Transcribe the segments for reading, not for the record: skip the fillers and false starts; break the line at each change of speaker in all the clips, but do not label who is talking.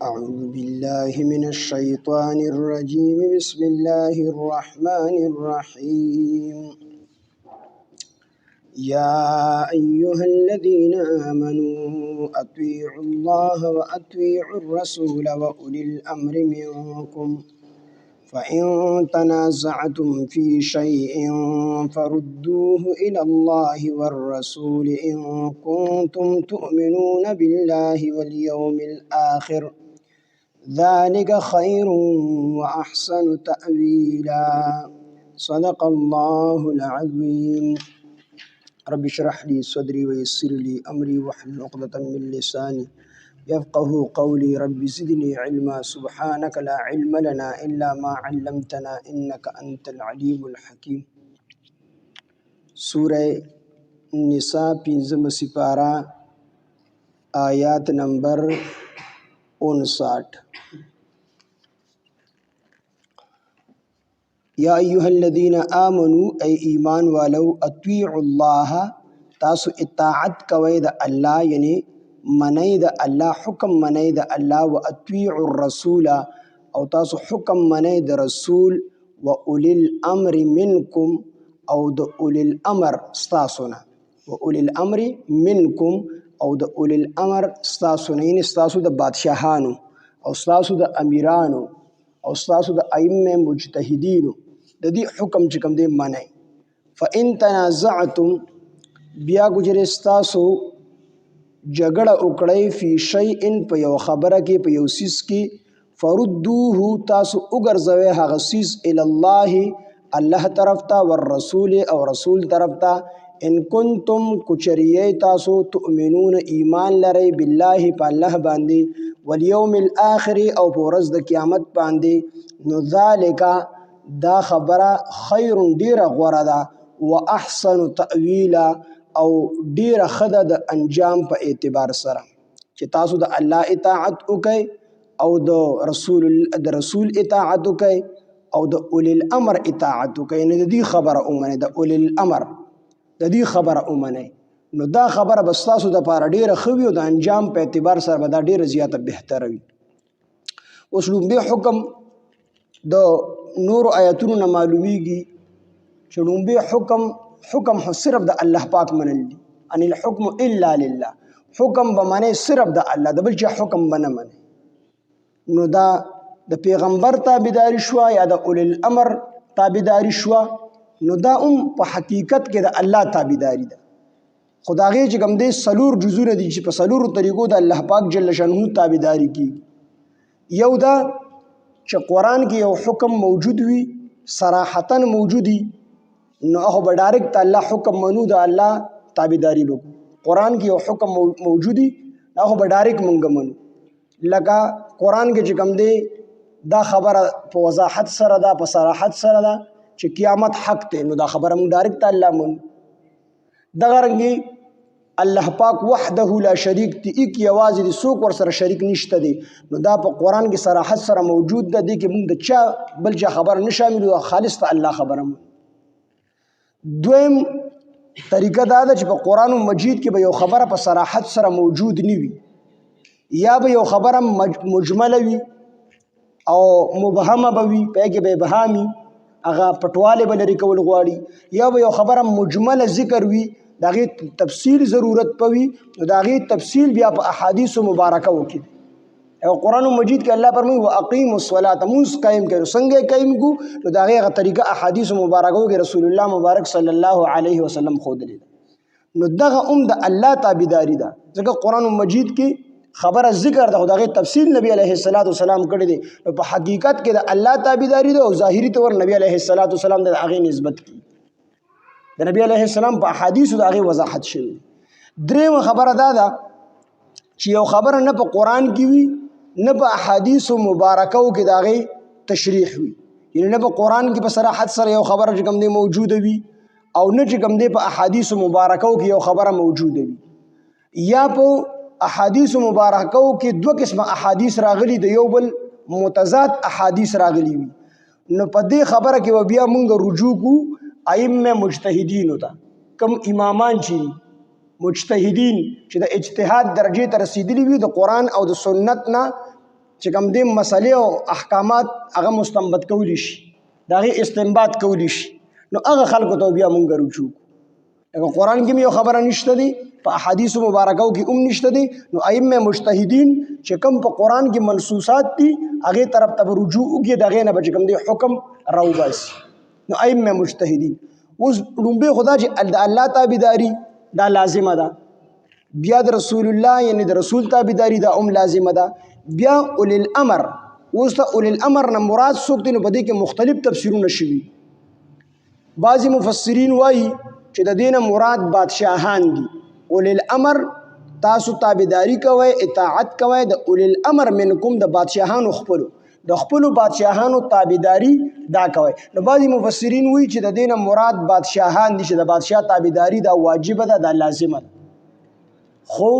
أعوذ بالله من الشيطان الرجيم. بسم الله الرحمن الرحيم. يا أيها الذين آمنوا أطيعوا الله وأطيعوا الرسول وأولي الأمر منكم فإن تنازعتم في شيء فردوه إلى الله والرسول إن كنتم تؤمنون بالله واليوم الآخر ذلك خير وأحسن تأويلا. صدق الله العظيم. رب اشرح لي صدري ويسر لي أمري واحلل عقدة من لساني يفقه قولي. رب زدني علما. سبحانك لا علم لنا إلا ما علمتنا إنك أنت العليم الحكيم. سورة النساء پنځم سپارہ آیات نمبر 59. یا ایها الذین آمنوا ای ایمان والو اطیعوا الله تاسو اطاعت کوئ د الله یعنی منئ د الله حکم منئ د الله و اطیعوا الرسول او تاسو حکم منئ د رسول و اولی الامر منکم او د اولی الامر ستاسونا و اولی الامر منکم او د اولی الامر ستاسونا یعنی ستاسو د بادشاهانو او ستاسو د امیرانو او ستاسو د ائمه مجتهدینو د دې حکم چې کوم دی منئ. فإن تنازعتم بیا ګجرې ستاسو جګړه وکړئ فی شیء په یو خبره کې په یو سیس کې فردوه تاسو وګرځوئ هغه سیس الی الله الله طرف ته والرسول او رسول طرف ته ان کنتم کچریه تاسو تؤمنون ایمان لرئ بالله په الله باندې والیوم الاخر او په ورځ د قیامت باندې نو ذالک دا خبره خیر ډیره غوره ده و احسن تأویلا او ډیره خده د انجام په اعتبار سره چې تاسو د الله اطاعت وکئ او د رسول اطاعت وکئ او د اولی الامر اطاعت وکئ. نه د دې خبره اومنه د اولی الامر د دې خبره اومنه نو دا خبره بس تاسو د پاره ډیره خوي او د انجام په اعتبار سره به دا ډیره زیاته بهتره وي. اوس لومبه حکم د نور آیاتونو نه معلومیږي چې لومبه حکم صرف د الله پاک منل دي. ان الحكم الا لله حکم به معنی صرف د الله د بل چا حکم بنه منه. نو دا د پیغمبر تابعداري شو یا د اول الامر تابعداري شو نو دا په حقیقت کې د الله تابعداري ده. خدای چې کوم دې سلور جزونه دي چې په سلور طریقو د الله پاک جل شانه تابعداري کوي. یو دا چې قرآن کې یو حکم موجود وي صراحتاً موجودي نو هغه به ډایرکټ الله حکم منو د الله تابعداري وکړو. قرآن کې یو حکم موجودي هغه به ډایرکټ مونږ منو. لکه قرآن کې چې کوم دی دا خبره په وضاحت سره ده په صراحت سره ده چې قیامت حق دی نو دا خبره مونږ ډایرکټ الله منو. دغه رنګي الله پاک وحده لا شریک دی یک یوازې دی څوک ور سره شریک نشته دی نو دا په قرآن کې صراحت سره موجود ده دی کې مونږ د چا بل چا خبره نه شامل خالص ته الله خبره مونږ. دویم طریقه دا ده چې په قرآن مجید کې به یو خبره په صراحت سره موجود نه وي یا به یو خبره مجمله وي او مبهمه به وي په کې به ابهامي هغه پټواله به لري کول غواړي یا به یو خبره مجمله ذکر وي داغه تفصیل ضرورت پوي داغه تفصیل بیا په احادیث مبارکه وکړي. او قرآن مجید کې الله فرمایي واقیموا الصلاة موږ قائم کړو څنګه قائم کو نو داغه طریقه احادیث مبارکه کې رسول الله مبارک صلی الله علیه وسلم خود دي. نو دغه د الله تابعداري ده ځکه قرآن مجید کې خبره ذکر ده داغه تفصیل نبی علیه الصلاۃ والسلام کړی دي په حقیقت کې د الله تابعداري ده او ظاهری طور نبی علیه الصلاۃ والسلام د هغه نسبت کی د نبی علیه السلام په احادیث د هغه وضاحت شوی. دریم خبره دا ده چې یو خبره نه په قرآن کې وي نه په احادیث مبارکو کې د هغه تشریح وي یعنی نه په قرآن کې په صراحت سره یو خبره چې کوم دی موجوده وي او نه چې کوم دی په احادیث مبارکو کې یو خبره موجوده وي یا په احادیث مبارکو کې دوه قسمه احادیث راغلي د یو بل متضاد احادیث راغلي وي نو په دې خبره کې بیا مونږ رجوع کو ائمه مجتهدین ته کم امامان چې مجتهدین چې د اجتهاد درجه ته رسیدلی وي د قرآن او د سنت نه چې کوم دې مسلې او احکامات هغه مستنبط کولی شي د هغې استنباط کولی شي نو هغه خلکو ته بیا مونږ رجوع لکه قرآن کې یو خبره نشته دی په احادیثو مبارکو کې هم نشته دی نو ائمه مجتهدین چې کوم په قرآن کې منصوصات دي هغې طرف ته به رجوع وکړي د هغې نه به چې کوم دی حکم راوباسي نو ائمه مجتهدین اوس لومبې خو دا چې د الله تابعداري دا لازمه ده بیا د رسول الله یعنی د رسول تابعداري دا هم لازمه ده بیا اولی الامر اوس ته اولی الامر نه مراد څوک دی نو په دې کې مختلف تفسیرونه شوي بعضې مفسرین وایي چې د دې نه مراد بادشاهان دي اولی الامر تاسو تابعداري کوئ اطاعت کوئ د اولی الامر منکم د بادشاهانو خپلو د خپلو بادشاهانو تابعداري دا کوئ نو بعضې مفسرین وایي چې د دې نه مراد بادشاهان دي چې د بادشاه تابعداري دا واجبه ده دا لازمه ده خو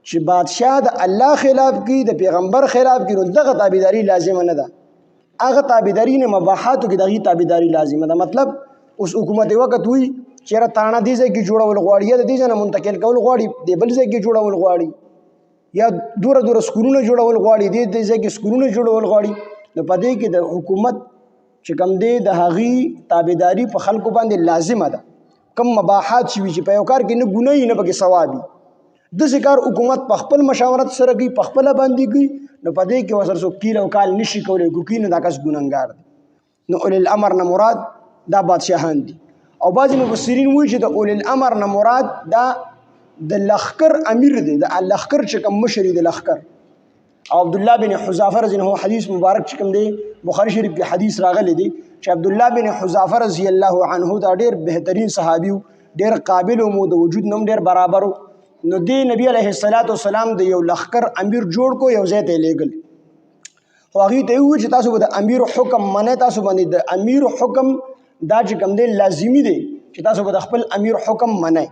چې بادشاه د الله خلاف کی د پیغمبر خلاف کی نو دغه تابعداري لازمه نه ده هغه تابعداري نه مباحاتو کې دغه تابعداري لازمه ده مطلب اوس حکومت وخت وي چیرې تاڼه دې ځای کې جوړول غواړي یا د دې ځای نه منتقل کول غواړي د بل ځای کې جوړول غواړي یا دوره سکولونه جوړول غواړي د دې ځای کې سکولونه جوړول غواړي نو په دې کې د حکومت چې کوم دی د هغې تابعداري په خلکو باندې لازمه ده کم مباحات شوي چې په یو کار کې نه ګناه وي نه پکې ثواب وي داسې کار حکومت په خپل مشاورت سره کوي په خپله باندې کوي نو په دې کې ورسره څوک کیل او کال نشي کولی کوي نو دا کس ګنهګار دی نو اولی الامر نه مراد دا بادشاهان دي او بعضې مفسرین وایي چې د اولی الامر نه مراد دا د لښکر امیر دی د لښکر چې کوم مشر د لښکر او عبدالله بن حذافه رضی الله حدیث مبارک چې کوم دی بخاري شریف کې حدیث راغلی دی چې عبدالله بن حذافه رضی الله عنه دا ډېر بهترین صحابي و ډېر قابل و د وجود نه هم ډېر برابر و نو دی نبی علیه السلام د یو لښکر امیر جوړ کو یو ځای ته لیږل خو هغې ته یې وویل چې تاسو به د امیر حکم منئ تاسو باندې د امیر حکم دا چې کوم دی لازمي دی چې تاسو به د خپل امیر حکم منئ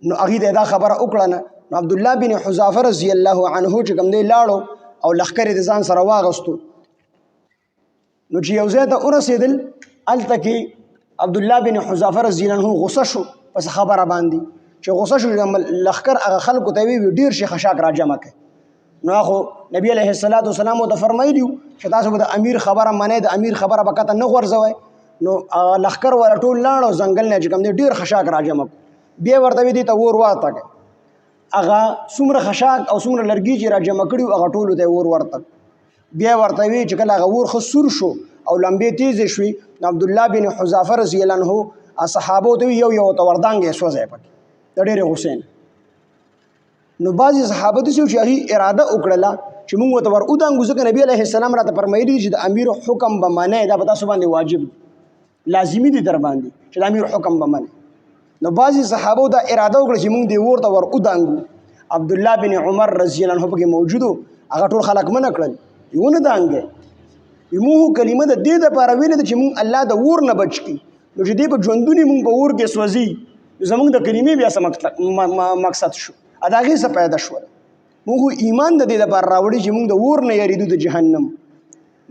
نو هغې ته دا خبره وکړه نه نو عبدالله بن حذافه رضی الله عنه چې کوم دی لاړو او لښکر یې د ځان سره واغستو نو چې یو ځای ته ورسېدل هلته کې عبدالله بن حذافه رضی الله عنه غصه شو پس خبره باندې چې غصه شو لښکر هغه خلکو ته ویل ډېر شي خشاک را جمع کړي نو خو نبی علیه السلام ته فرمایلی چې تاسو به د امیر خبره منئ د امیر خبره به کته نه غورځوئ نو لښکر والا ټول لاړ او ځنګل نه چې کوم دی ډېر خشاک را جمع کړو بیا ورته وی دي ته ور ورته کړه هغه څومره خشاک او څومره لرګي چې را جمع کړي هغه ټولو ته ور ورته بیا ورته وی چې کله هغه ور ښه سور شو او لمبې تیزې شوې نو عبدالله بن حذافه رضی الله عنه صحابو ته یو ته وردانګې سوځی پکې د ډېرې غصې نه نو بعضې صحابه داسې چې هغې اراده وکړله چې موږ ورته ور ودانګو ځکه نبي علیه السلام راته فرمایلي دي چې د امیر حکم به منئ دا په تاسو باندې واجب لازمي دي در باندې چې د امیر حکم به منئ نو بعضې صحابو دا اراده وکړه چې موږ دې اور ته ور ودانګو عبدالله بن عمر رضی الله عنه پکې موجود و هغه ټول خلک منع کړل ونه دانګئ موږ کلمه د دې دپاره ویلې ده چې موږ الله د اور نه بچ کړي نو چې دې په ژوندونې موږ په اور کې سوځي زمونږ د کلمې بیا څه مقصد شو د هغې څه پیدا شول موږ ایمان د دې لپاره راوړي چې موږ د اور نه یریدو د جهنم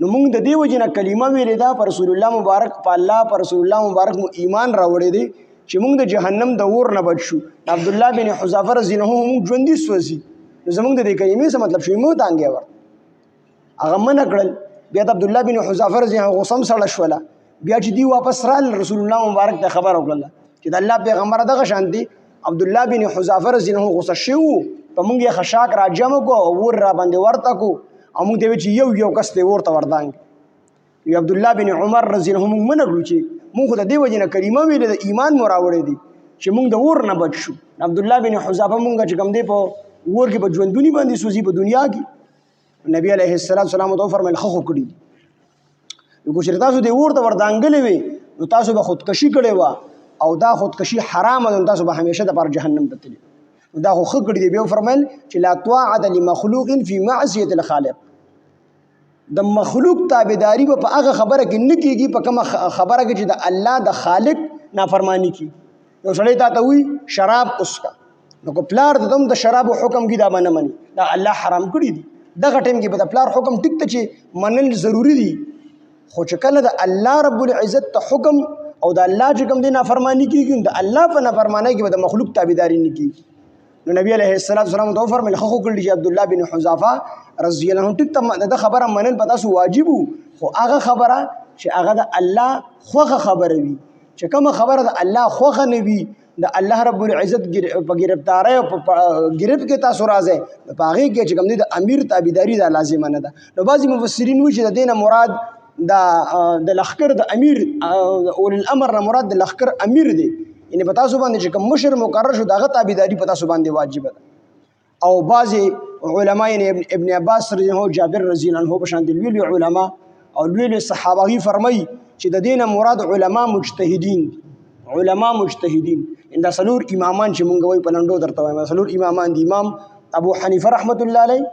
نو موږ د دې وجې نه کلمه ویلې ده په رسول الله مبارک په الله په رسول الله مبارک مو ایمان راوړی دی چې موږ د جهنم د اور نه بچ شو عبدالله بن حذافه رضی الله عنه موږ ژوندي سوځي نو زمونږ د دې کلمې څه مطلب شو موږ دانګې ور هغه منع کړل بیا د عبدالله بن حذافه رضی الله عنه غصه هم سړه شوله بیا چې دی واپس رال رسول الله مبارک ته خبر وکړله چې د الله پیغمبر دغه شان دی عبدالله بن حذافه رضی الله عنه غصه شوی و په موږ یې خشاک را جمع کو او ور را باندې ورته کو او موږ ته ویل چې یو کس دی ور ته وردانګ یو عبدالله بن عمر رضی الله عنه موږ منع کړو چې موږ د دې وجې نه کلمه ویلې د ایمان مو راوړی دی چې موږ د اور نه بچ شو عبدالله بن حذافه موږ چې کوم دی په اور کې په ژوندوني باندې سوځي په دنیا کې نبی علیه السلام ته وفرمیل ښه خو کړي دي نو چې تاسو دې اور ته وردانګلې وې نو تاسو به خودکشي کړې وه او دا خودکشي حرامه ده نو تاسو به همیشه دپاره جهنم ته تللي نو دا خو ښه کړي دي بیا وفرمیل چې لا طاعة لمخلوق فی معصیة الخالق د مخلوق تابعداري به په هغه خبره کې نه کېږي په کومه خبره کې چې د الله د خالق نافرمانی کي یو سړی تا ته وایي شراب اسکه نو که پلار د دم د شرابو حکم کې دا به نه مني دا الله حرام کړي دي دغه ټایم کې به د پلار حکم ټیک ته چې منل ضروري دي خو چې کله د الله رب العزت ته حکم او د الله چې کوم دی نافرمانی کېږي د الله په نافرمانی کې به د مخلوق تابعداري نه کېږي نو نبی علیه السلام ته وفرمیل ښه خو کړي چې عبدالله بن حذافه رضی الله عنه ټیک د خبره منل پتا سو واجب خو هغه خبره چې هغه د الله خوغه خبره وي چې کوم خبره د الله خوغه نه وي د الله رب العزت په گرفتاری او په گرفت کې تاسو راځي په هغه کې چې کوم د امیر تابعداري د لازم نه ده نو بعضی مفسرین وایي چې د دینه مراد د لخر د امیر اول الامر نه مراد د لخر امیر دی یعنی په تاسو باندې چې کوم مشر مقرر شو دغه تابعداري په تاسو باندې واجب ده او بعضی علما ابن عباس رضی الله عنه جابر رضی الله عنه په شان دي ویلي علما او ویلي صحابه فرمایي چې د دینه مراد علما مجتهدین علما مجتهدین ان دا سلور امامان چې مونږ وای په لنډو درته وایم سلور امامان دي امام ابو حنیفه رحمت الله علیه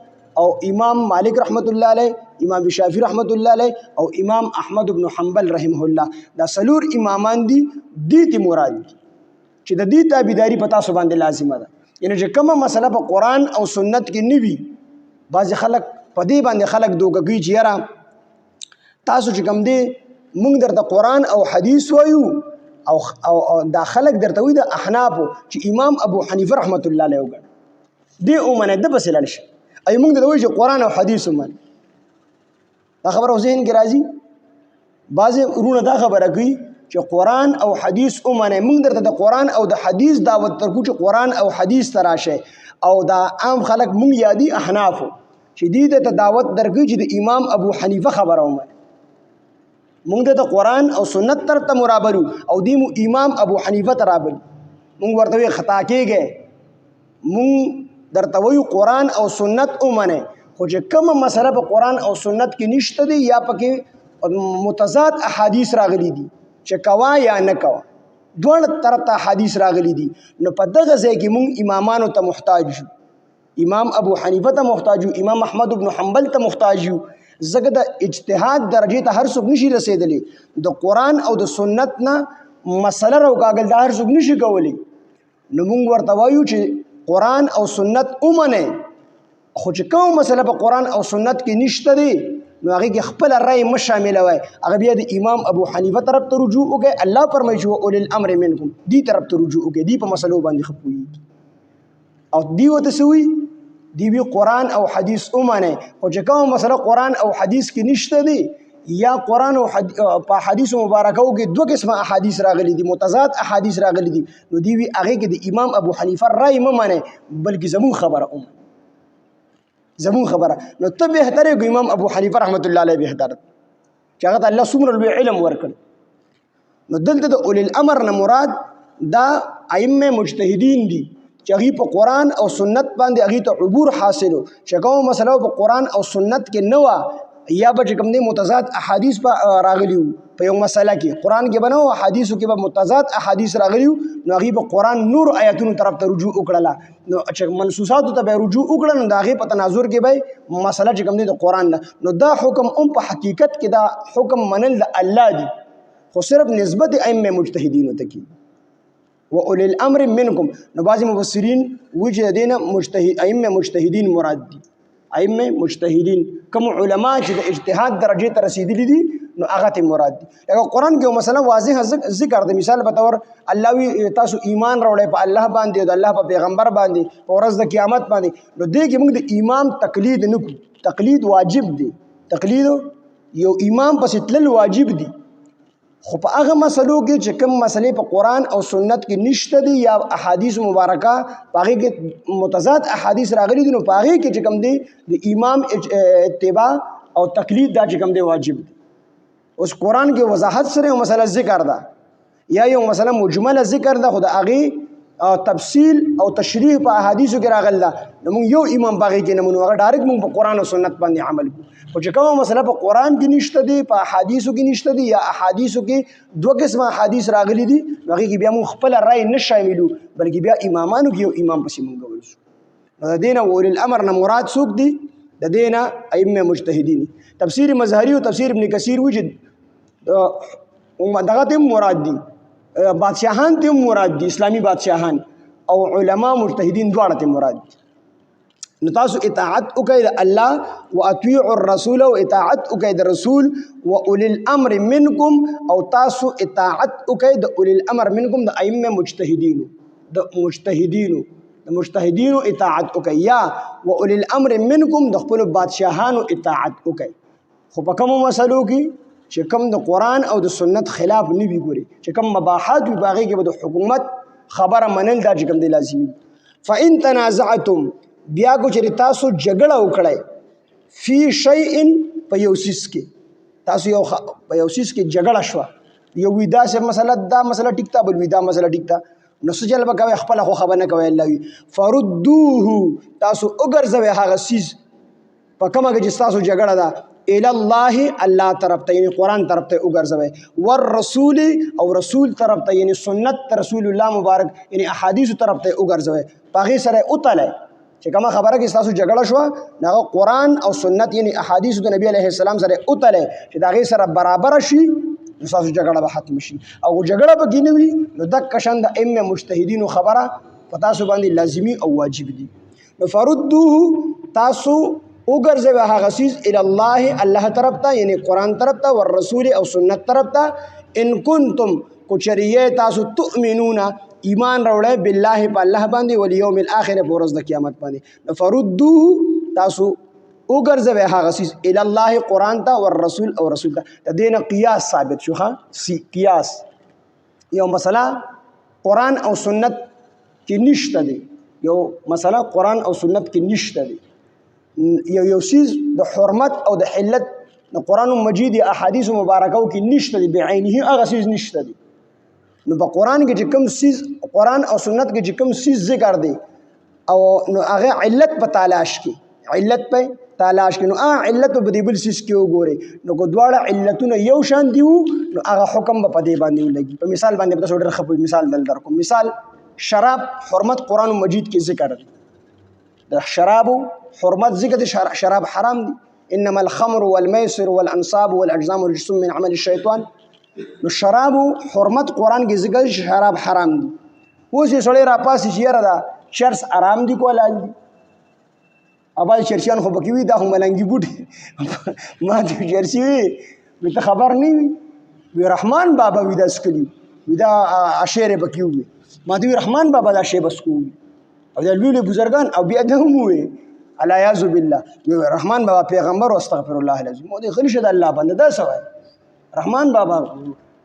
او امام مالک رحمت الله علیه امام شافعی رحمت الله علیه او امام احمد بن حنبل رحمه الله دا سلور امامان دي دې مراد دي چې د دې تابعداري پتا سو باندې لازمه ده یعنی چې کومه مسله په قران او سنت کې نیوي بعض خلک په دې باندې خلک دوکږي چې یاره تاسو چې کوم دي مونږ درته قران او حدیث وایو او دا خلق درته وي د احناف چې امام ابو حنیفه رحمت الله علیه وګڼي دی اومنه د بس لاله ای موږ د وایي چې قران او حدیث ومن دا خبره ذهن کې راځي بعض ورونه دا خبره کوي چې قران او حدیث ومنه موږ درته د قران او د حدیث دعوت ترکو چې قران او حدیث تراشه او دا عام خلق موږ یادي احناف چې دې ته دعوت درکوي چې د امام ابو حنیفه خبره ومنه مونږ د قرآن او سنت تر ته مرابلو او دیمو امام ابو حنیفه ته رابلو مونږ ورته خطا کېږي مونږ درته وایو قرآن او سنت ومنه خو چې کومه مسله په قرآن او سنت کې نشته دی یا پکې متضاد احادیث راغلي دي چې کوا یا نه کوا دواړه طرف ته حدیث راغلي دي نو په دغه ځای کې مونږ امامانو ته محتاج یو امام ابو حنیفه ته محتاج یو امام احمد بن حنبل ته محتاج یو زګه د اجتهاد درجه ته هر څوک نشي رسیدلی د قران او د سنت نه مسله راوګاګل د هر څوک نشي کولی نو موږ ورته وایو چې قران او سنت اومنه خو چې کوم مسله په قران او سنت کې نشته دی نو هغه کې خپل رائے مش شامل وای هغه بیا د امام ابو حنیفه طرف ته رجوع وکړي الله فرمایي چې اول الامر منکم دی طرف ته رجوع وکړي دی په مسلو باندې خپوي او دی وته سوي دی وی قرآن او حدیث اومنه او چې کوم مسله قرآن او حدیث کې نشته دی یا قرآن او په حدیث مبارکو کې دوه قسمه احادیث راغلي دي متضاد احادیث راغلي دي نو دی وی هغه کې د امام ابو حنیفه رائے ممنه بلکې زمون خبره زمون خبره نو ته بهتره کو امام ابو حنیفه رحمت الله علیه بهتره چې هغه الله څومره لوی علم ورکړ نو دلته د اول الامر نه مراد دا ائمه مجتهدین دي چې هغه په قران او سنت باندې هغه ته عبور حاصلو چې کوم مسله په قران او سنت کې نه و یا به کوم دي متضاد احادیث په راغلیو په یو مسله کې قران کې بنو حدیثو کې به متضاد احادیث راغلیو نو هغه په قران نور آیاتونو طرف ته رجوع وکړه نو چې منسوساتو ته به رجوع وکړه نو هغه په تناظر کې به مسله چې کوم دي د قران نو دا حکم په حقیقت کې دا حکم منل د الله دی خو صرف نسبت ائمه مجتهدین ته کی واولي الامر منکم نو بعض مفسرین وجه دینه مجتهد ائمه مجتهدین مراد دي ائمه مجتهدین کوم علما چې د اجتهاد درجه ته رسیدلي دي نو هغه ته مراد دي لکه قران کې مثلا واضح ذکر د مثال په تور الله وی تاسو ایمان راوړئ په الله باندې او د الله په پیغمبر باندې په ورځ د قیامت باندې نو دې کې موږ د امام تقلید نه کوو تقلید واجب دي تقلید یو امام پسې تلل واجب دي خو په هغه مسلو کې چې کوم مسلې په قران او سنت کې نشته دي یا احادیث مبارکه هغه کې متضاد احادیث راغلي دي نو هغه کې چې کوم دي د امام اتباع او تقلید دا چې کوم دي واجب دي اوس قران کې وضاحت سره یو مسله ذکر ده یا یو مسله مجمله ذکر ده خو د هغه تفصیل او تشریح په احادیثو کې راغله نو موږ یو امام باغی کې نمونه هغه ډایرکټ موږ په قران او سنت باندې عمل کوو او چې کومه مسله په قران کې نشته دي په احادیثو کې نشته دي یا احادیثو کې دوه قسمه احادیث راغلي دي هغه کې بیا موږ خپل رائے نه شاملو بلکې بیا امامانو کې یو امام پسې موږ ورسو د دینه اول الامر نه مراد څوک دي د دینه ائمه مجتهدین تفسیر مظهری او تفسیر ابن کثیر وجد دغه ته مراد دي بادشاہان ته مراد دي اسلامی بادشاہان او علما مجتهدین دواړه ته مراد دي نو تاسو اطاعت وکړئ د الله واطيعوا الرسول او اطاعت وکړئ د رسول واولي الامر منکم او تاسو اطاعت وکړئ د اولي الامر منکم د ائمه مجتهدین د مجتهدینو اطاعت وکړئ یا و اولی الامر منکم د خپلو بادشاهانو اطاعت وکړئ. خو په کومو مسلو کې چې کوم د قرآن او د سنت خلاف نه وي، ګوري چې کوم مباحات وي په هغې کې به د حکومت خبره منل دا چې کوم دی لازمي. فإن تنازعتم بیا کو چې تاسو جګړه وکړئ فی شیء په یو څیز کې، تاسو په یو څیز کې جګړه شوه، یو وی داسې مسله دا مسله ټیک ده، بل وی دا مسله ټیک ده، نو څه چل به کوئ؟ خپله خو خبره نه کوئ. الله وي فردوه تاسو وګرځوئ هغه څیز په کومه کې چې ستاسو جګړه ده الی الله الله طرف ته، یعنی قرآن طرف ته وګرځوئ، والرسول او رسول طرف ته یعنی سنت رسول الله مبارک یعنی احادیثو طرف ته وګرځوئ، په هغې سره وتلئ چې کومه خبره کې ستاسو جګړه شوه نو هغه قرآن او سنت یعنی احادیثو د نبي علیه السلام سره وتلئ چې د هغې سره برابره شي، نو ستاسو جګړه به ختم شي. او جګړه به کې نه وي نو دک شان د ائمه مجتهدینو خبره په تاسو باندې لازمي او واجب دي. نو فردوه تاسو وګرځوئ هغه څیز الی الله الله طرف ته یعنی قرآن طرف ته، والرسول او سنت طرف ته، ان کنتم کو چریه تاسو تؤمنون ایمان راوړئ بالله په الله باندې والیوم الاخر په ورځ د قیامت باندې. نو فردوه تاسو وګرځوئ هغه څیز الی الله قرآن ته، والرسول او رسول ته. د دې نه قیاس ثابت شو. قیاس یو مسله قرآن او سنت کې نشته دی، یو مسله قرآن او سنت کې نشته دی، یو څیز د حرمت او د حلت د قرآن مجید یا احادیث مبارکو کې نشته دی، بعینه هغه څیز نشته دی. نو په قرآن کې چې کوم څیز قرآن او سنت کې چې کوم څیز ذکر دی او نو هغه علت په تلاش کې، علت په تلاش کې، نو علت په دې بل څیز کې وګورئ، نو کو دواړه علتونه یو شان دي نو هغه حکم به په دې باندې ولګي. په مثال باندې به تاسو ډېر ښه مثال دل درکوم. مثال شراب حرمت قرآن مجید کې ذکر دی، د شرابو حرمت ذکر دی، شراب حرام دی، انما الخمر والمیسر والانصاب والاجزام رجس من عمل الشیطان. نو شرابو حرمت قرآن کې ذکر دی، شراب حرام دي. اوس یې سړی راپاسي چې یاره دا چرس حرام دي کو حلال دي؟ ابا چرسیان خو پکې وي دا خو ملنګي بوټي ما ته چرسي وي ته خبر نه وي، وی رحمان بابا وي دا سکلي وي دا اشعر پکې وي، ما ته وی رحمان بابا دا شی بس کو او دا لوی بزرګان او بیا د هم وي الیاذ بالله وی رحمان بابا پیغمبر او استغفر الله العظیم مو دې خلیشه د الله بنده دا سوای رحمان بابا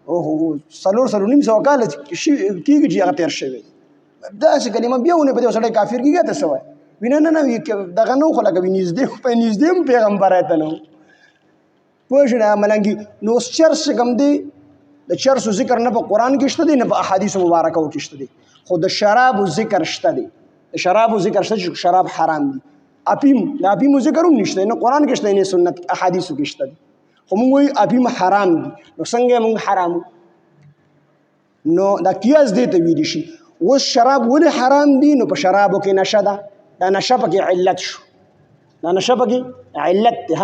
او سلور نیم سو کال کېږي چې هغه تیر شوی داسې کلمه بیا ونه په دې سړی کافر کېږي ته سوای وینه نه دغه نو خو لکه نږدې په نږدې هم پیغمبر ته نو پوه شو نه ملنګي. نو اوس چرس کوم دی د چرسو ذکر نه په قرآن کې شته دی نه په احادیثو مبارکو کې شته دی، خو د شرابو ذکر شته دی، د شرابو ذکر شته چې شراب حرام دي. اپیم د اپیمو ذکر هم نشته، نه قرآن کې شته نه سنت احادیثو کې شته دی، خو موږ وایو اپیم حرام دي. نو څنګه موږ حرامو؟ نو دا قیاس دی ته ویلی شي. اوس شراب ولې حرام دي؟ نو په شرابو کې نشه ده، دا نشه پکې علت شو، دا نشه پکې علت دی.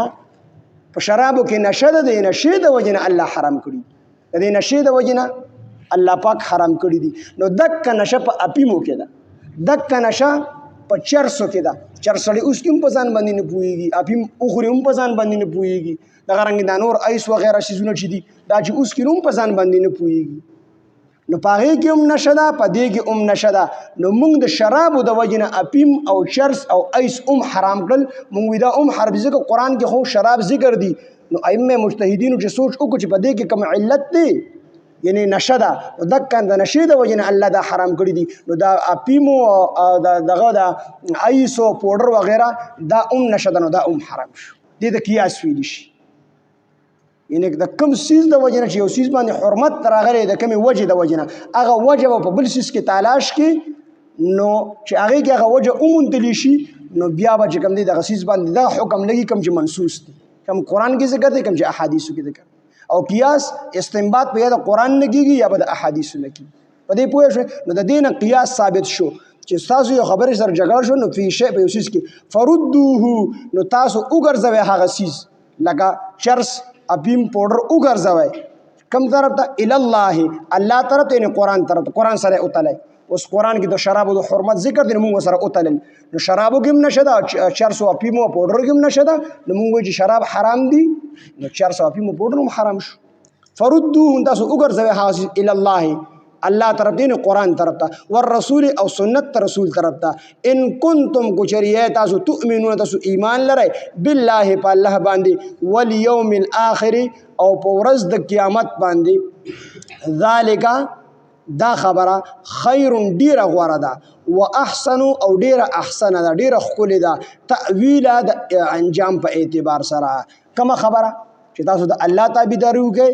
په شرابو کې نشه ده، د نشې د وجې نه الله حرام کړي، د دې نشې د وجې نه الله پاک حرام کړي دي. نو دکه نشه په اپیمو کې ده، دکه نشه په چرسو کې ده. چرس سړی اوس کې هم په ځان باندې نه پوهېږي، اپیم اخوري هم په ځان باندې نه پوهېږي، دغه رنګې دا نور ایس وغیره شیزونه چې دي دا چې اوس کې هم په ځان باندې نه پوهېږي. نو په هغې کې هم نشه ده، په دې کې هم نشه ده. نو موږ د شرابو د وجې نه اپیم او چرس او ایس هم حرام کړل. موږ وي دا هم حرام ځکه قرآن کې خو شراب ذکر دي. نو ائمه مجتهدینو چې سوچ وکړو چې په دې کې کوم علت دی یعنی نشه ده، نو دکه د نشې د وجې نه الله دا حرام کړي دي. نو دا اپیمو دغه د ایسو پوډر وغیره دا هم نشه ده، نو دا هم حرام شو. دې د قیاس ویلی شي، یعنی د کوم سیز د وجې نه چې یو سیز باندې حرمت راغلی د کومې وجې د وجې نه هغه وجه به په بل سیز کې تلاش کې، نو چې هغې کې هغه وجه وموندلی شي نو بیا به چې کوم دی دغه سیز باندې دا حکم لګي کوم چې منسوس دی، کوم قرآن کې ذکر دی کوم چې احادیثو کې ذکر. او قیاس استنباط په یا د قرآن نه کېږي یا به د احادیثو نه کېږي. په دې پوه شوې؟ نو د دې نه قیاس ثابت شو چې ستاسو یو خبرې سره جګړه شو نو فی شی په یو سیز کې فردوه نو تاسو وګرځوئ هغه سیز لکه چرس اپیم پوډر وګرځوئ کوم طرف ته؟ الی الله الله طرف ته، یعنی قرآن طرف ته، قرآن سره وتلئ. اوس قرآن کې د شرابو د حرمت ذکر دی، نو موږ سره وتلل. نو شرابو کې هم نشه ده، چرسو اپیمو پوډر کې هم نشه ده، نو موږ وایو چې شراب حرام دي، نو چرسو اپیمو پوډر هم حرام شو. فردوه تاسو وګرځوئ هغه الی الله الله طرف دین قرآن طرف تا والرسول او سنت رسول طرف تا ان کنتم کچریه تاسو تؤمنون تاسو ایمان لرئ بالله په الله باندې والیوم الاخر او په ورځ د قیامت باندې ذالک دا خبره خیر ډیره غوره ده واحسن او ډیره احسن ده ډیره ښکلې ده تأویل د انجام په اعتبار سره کومه خبره چې تاسو د الله تابعداري وکړئ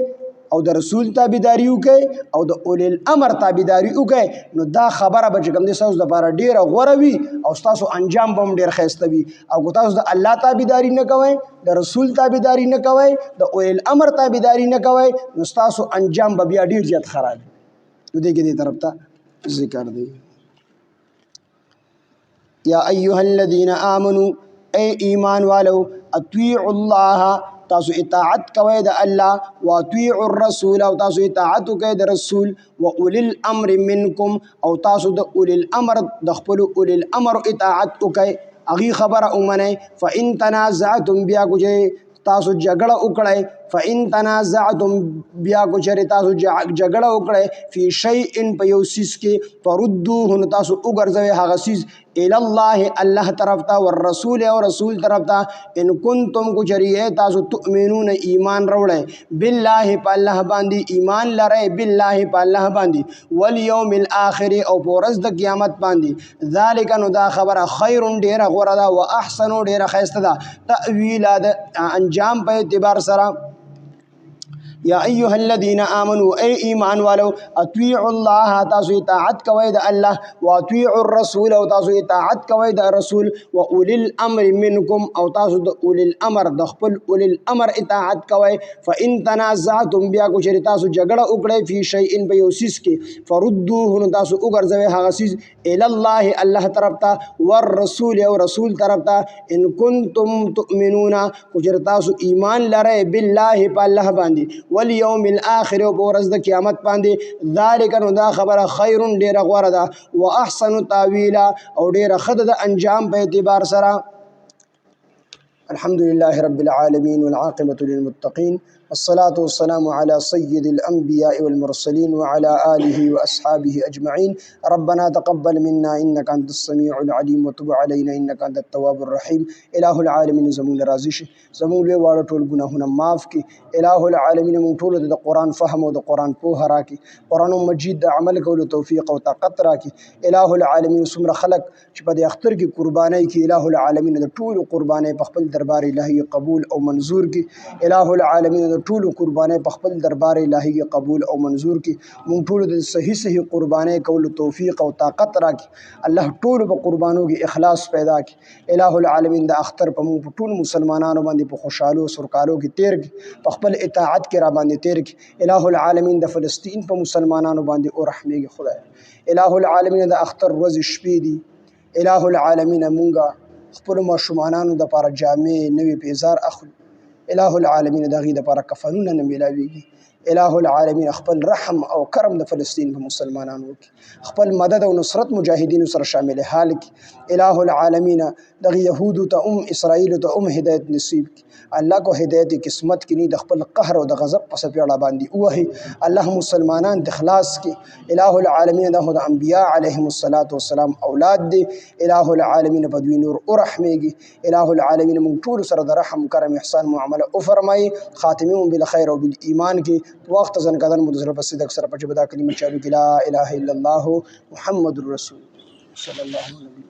او د رسول تابعداري وکړئ او د اولي الامر تابعداري وکړئ نو دا خبره به چې کوم دي تاسو لپاره ډیره غوره وي او تاسو انجام به هم ډیر ښایسته وي او که تاسو د الله تابعداري نه کوئ د رسول تابعداري نه کوئ د اولي الامر تابعداري نه کوئ نو تاسو انجام به بیا ډیر زیات خراب وي نو دې کې دې طرف ته ذکر دی یا ایها الذین آمنوا اے ایمان والو اطیعوا الله تاسو اطاعت کوئ د الله واطیعوا الرسول او تاسو اطاعت کوئ د رسول و اولی الامر منکم او تاسو د اولی الامر د خپل اولی الامر اطاعت کوئ اغي خبره اومنه فان تنازعتم بیا کوجه تاسو جګړه وکړئ فإن تنازعتم بیا کو چره تاسو جګړه وکړئ فی شیء په یو سیس کې فردوه تاسو وګرځوي هغه سیس الی الله الله طرف ته والرسول او رسول طرف ته ان کنتم کو چریه تاسو تؤمنون ایمان وروړئ بالله په الله باندې ایمان لرئ بالله په الله باندې والیوم الاخر او پورز د قیامت باندې ذالک نو دا خبره خیر ډیره غوره ده واحسن ډیره خیسته ده تأویل د انجام په اعتبار سره یا ایها الذین آمنوا ای ایمان والو اطیعوا الله تاسو اطاعت کوئ د الله واطیعوا الرسول او تاسو اطاعت کوئ د رسول و اولی الامر منکم او تاسو د اولی الامر د خپل اولی الامر اطاعت کوئ فان تنازعتم بیا کو چېرې تاسو جګړه وکړئ فی شیء په یو څیز کې فردوه نو تاسو وګرځوئ هغه څیز الی الله الله طرف ته والرسول او رسول طرف ته ان کنتم تؤمنون کو چېرې تاسو ایمان لرئ بالله په الله باندې والیوم الاخر او ورځ د قیامت باندې ذالک نو دا خبره خیر ډیره غوره ده واحسن تاویلا او ډیره ښه د انجام په اعتبار سره الحمد لله رب العالمين والعاقبة للمتقين والصلاة والسلام على سيد الأنبياء والمرسلين وعلى آله وأصحابه أجمعين ربنا تقبل منا إنك أنت السميع العليم وتب علينا إنك أنت التواب الرحيم إله العالمين زمون رازش زمون لي وارد طول گناهنا معاف کی إله العالمين من طول د قرآن فهم و د قرآن پوه راکی قرآن مجید د عمل کولو توفیق و طاقت راکی إله العالمين سمر خلق چې په دې اختر کې قرباني کې إله العالمين د ټول قرباني په خپل دربار الهي قبول او منظور کی إله العالمين ټول قرباني په خپل دربار الهي قبول او منظور کی مونږ ټول د صحیح قرباني کول توفیق او طاقت راکړي الله ټول په قربانو کې اخلاص پیدا کړي الہ العالمین د اختر په مونږ ټول مسلمانانو باندې په خوشاله سرکارو کې تیر کړي په خپل اطاعت کې را باندې تیر کړي الہ العالمین د فلسطین په مسلمانانو باندې او رحمېږي خدای الہ العالمین د اختر ورځ شپې دي الہ العالمین مونږه خپل ماشومانانو د لپاره جامې نوې پیزار اخلو الہ العالمین د غي د لپاره کفنونه نه ملاويږي الہ العالمین خپل رحم او کرم د فلسطین په مسلمانانو کې خپل مدد او نصرت مجاهدینو سره شامل حال کې الہ العالمین د يهودو ته اسرائیل ته هدایت نصیب کی الله کو هدایت قسمت کې نه د خپل قهر او د غضب په سپېړه باندې وهي الله مسلمانان د اخلاص کې الہ العالمین د انبیاء علیهم الصلاۃ والسلام اولاد دي الہ العالمین په دوی نور او رحمېږي الہ العالمین موږ ټول سره د رحم کرم احسان معامله او فرمایي خاتمهم بالخير او بالایمان کې وقت ځن کدن مدزر په صدق سره په جبدا کلمه چالو کې لا اله الا الله محمد رسول صلی الله علیه وسلم